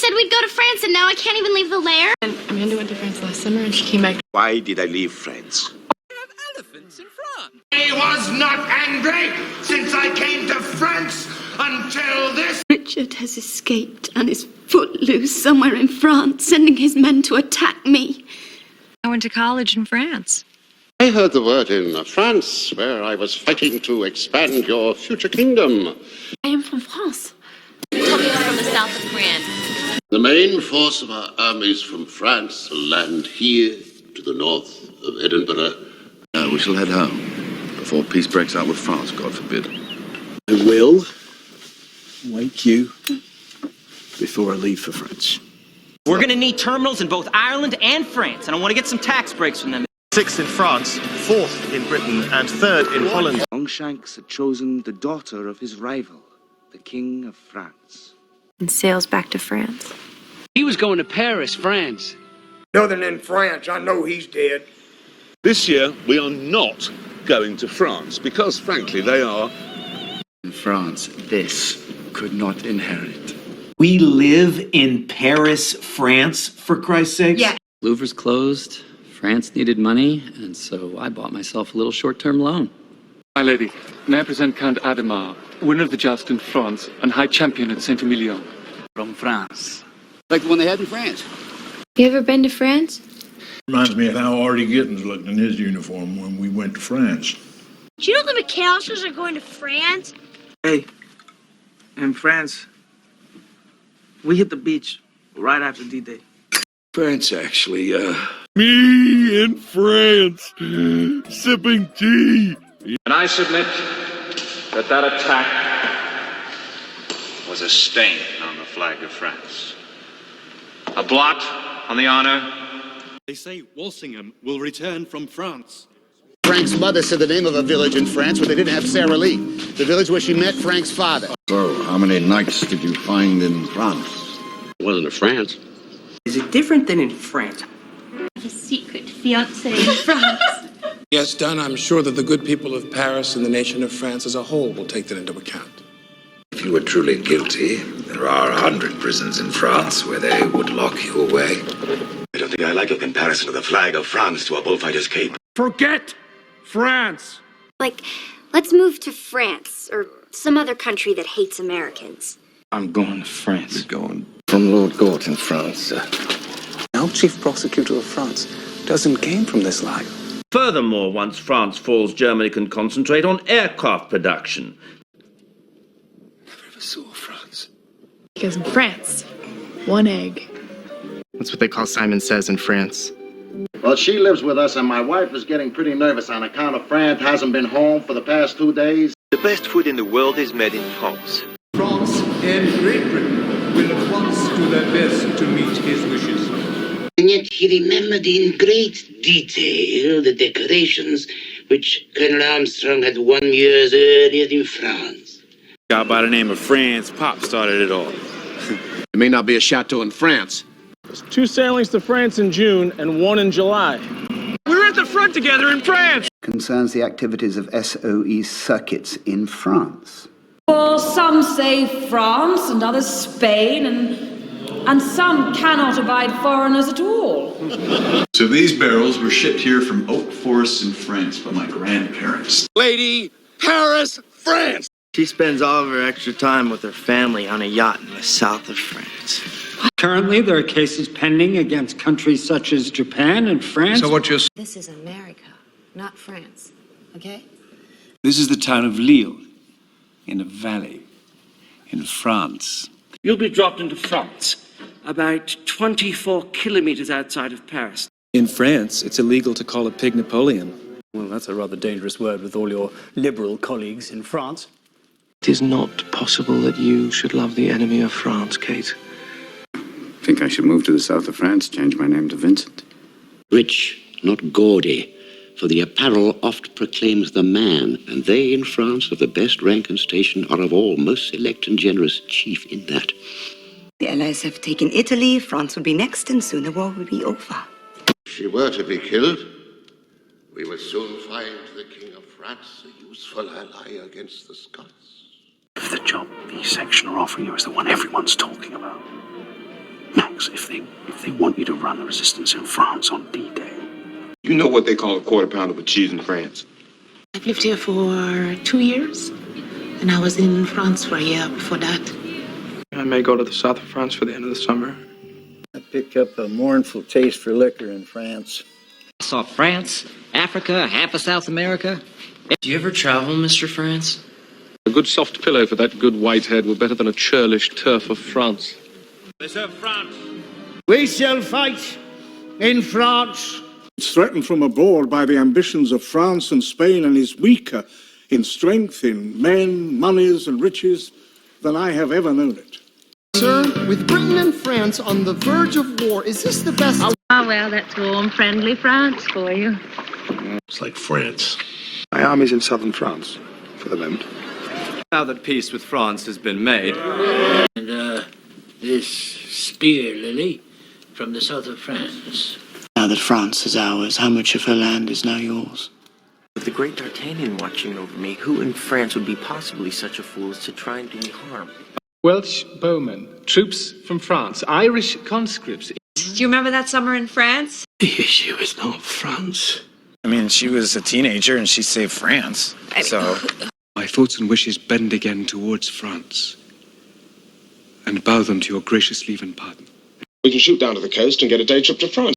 said we'd go to France, and now I can't even leave the lair. And Amanda went to France last summer, and she came back. Why did I leave France? Have elephants in France. I was not angry since I came to France until this. Richard has escaped and is footloose somewhere in France, sending his men to attack me. I went to college in France. I heard the word in France, where I was fighting to expand your future kingdom. I am from France. Told me you're from the south of France. The main force of our armies from France will land here to the north of Edinburgh. We shall head home before peace breaks out with France, God forbid. I will wake you before I leave for France. We're going to need terminals in both Ireland and France, and I want to get some tax breaks from them. 6th in France, 4th in Britain, and 3rd in Holland. Longshanks had chosen the daughter of his rival, the King of France. And sails back to France. He was going to Paris, France. Northern in France, I know he's dead. This year, we are not going to France because, frankly, they are. In France, this could not inherit. We live in Paris, France, for Christ's sake? Yeah. Louvre's closed. France needed money, and so I bought myself a little short-term loan. My lady, may I present Count Ademar, winner of the joust in France and high champion at Saint-Emilion. From France. Like the one they had in France. You ever been to France? Reminds me of how Artie Gittins looked in his uniform when we went to France. Do you know the McAllisters are going to France? Hey, in France, we hit the beach right after D-Day. France, actually, Me in France, sipping tea. And I submit that attack was a stain on the flag of France. A blot on the honor. They say Walsingham will return from France. Frank's mother said the name of a village in France where they didn't have Sarah Lee. The village where she met Frank's father. So, how many knights did you find in France? It wasn't in France. Is it different than in France? A secret fiancé in France. Yes, Dunn, I'm sure that the good people of Paris and the nation of France as a whole will take that into account. If you were truly guilty, there are 100 prisons in France where they would lock you away. I don't think I like your comparison of the flag of France to a bullfighter's cape. Forget France! Like, let's move to France, or some other country that hates Americans. I'm going to France. You're going from Lord Gort in France. Now Chief Prosecutor of France doesn't came from this life. Furthermore, once France falls, Germany can concentrate on aircraft production. I never saw France. Because in France, one egg. That's what they call Simon Says in France. Well, she lives with us, and my wife is getting pretty nervous on account of Frank hasn't been home for the past 2 days. The best food in the world is made in France. France and Great Britain will at once do their best to meet his wishes. And yet he remembered in great detail the decorations which Colonel Armstrong had won years earlier in France. A guy by the name of Franz Pop started it all. It may not be a chateau in France. There's 2 sailings to France in June and 1 in July. We were at the front together in France. Concerns the activities of SOE circuits in France. Well, some say France and others Spain, and some cannot abide foreigners at all. So these barrels were shipped here from oak forests in France by my grandparents. Lady, Paris, France! She spends all of her extra time with her family on a yacht in the south of France. Currently, there are cases pending against countries such as Japan and France. So what you're... This is America, not France. Okay? This is the town of Lille, in a valley, in France. You'll be dropped into France, about 24 kilometers outside of Paris. In France, it's illegal to call a pig Napoleon. Well, that's a rather dangerous word with all your liberal colleagues in France. It is not possible that you should love the enemy of France, Kate. I think I should move to the south of France, change my name to Vincent. Rich, not gaudy, for the apparel oft proclaims the man, and they in France of the best rank and station are of all most select and generous, chief in that. The Allies have taken Italy, France will be next, and soon the war will be over. If she were to be killed, we would soon find the King of France a useful ally against the Scots. If the job the section are offering you is the one everyone's talking about, tactics if they want you to run the resistance in France on D-Day. You know what they call a quarter pounder with cheese in France? I've lived here for 2 years, and I was in France for a year before that. I may go to the south of France for the end of the summer. I picked up a mournful taste for liquor in France. I saw France, Africa, half of South America. Do you ever travel, Mr. France? A good soft pillow for that good white head were better than a churlish turf of France. They serve France. We shall fight in France. It's threatened from abroad by the ambitions of France and Spain and is weaker in strength, in men, monies and riches than I have ever known it. Sir, with Britain and France on the verge of war, is this the best? Ah, well, that's warm, friendly France for you. It's like France. My army's in southern France, for the moment. Now that peace with France has been made. And, this spear lily from the south of France. Now that France is ours, how much of her land is now yours? With the great D'Artagnan watching over me, who in France would be possibly such a fool as to try and do me harm? Welsh bowmen, troops from France, Irish conscripts. Do you remember that summer in France? The issue is not France. I mean, she was a teenager and she saved France, so... My thoughts and wishes bend again towards France, and bow them to your gracious leave and pardon. We can shoot down to the coast and get a day trip to France.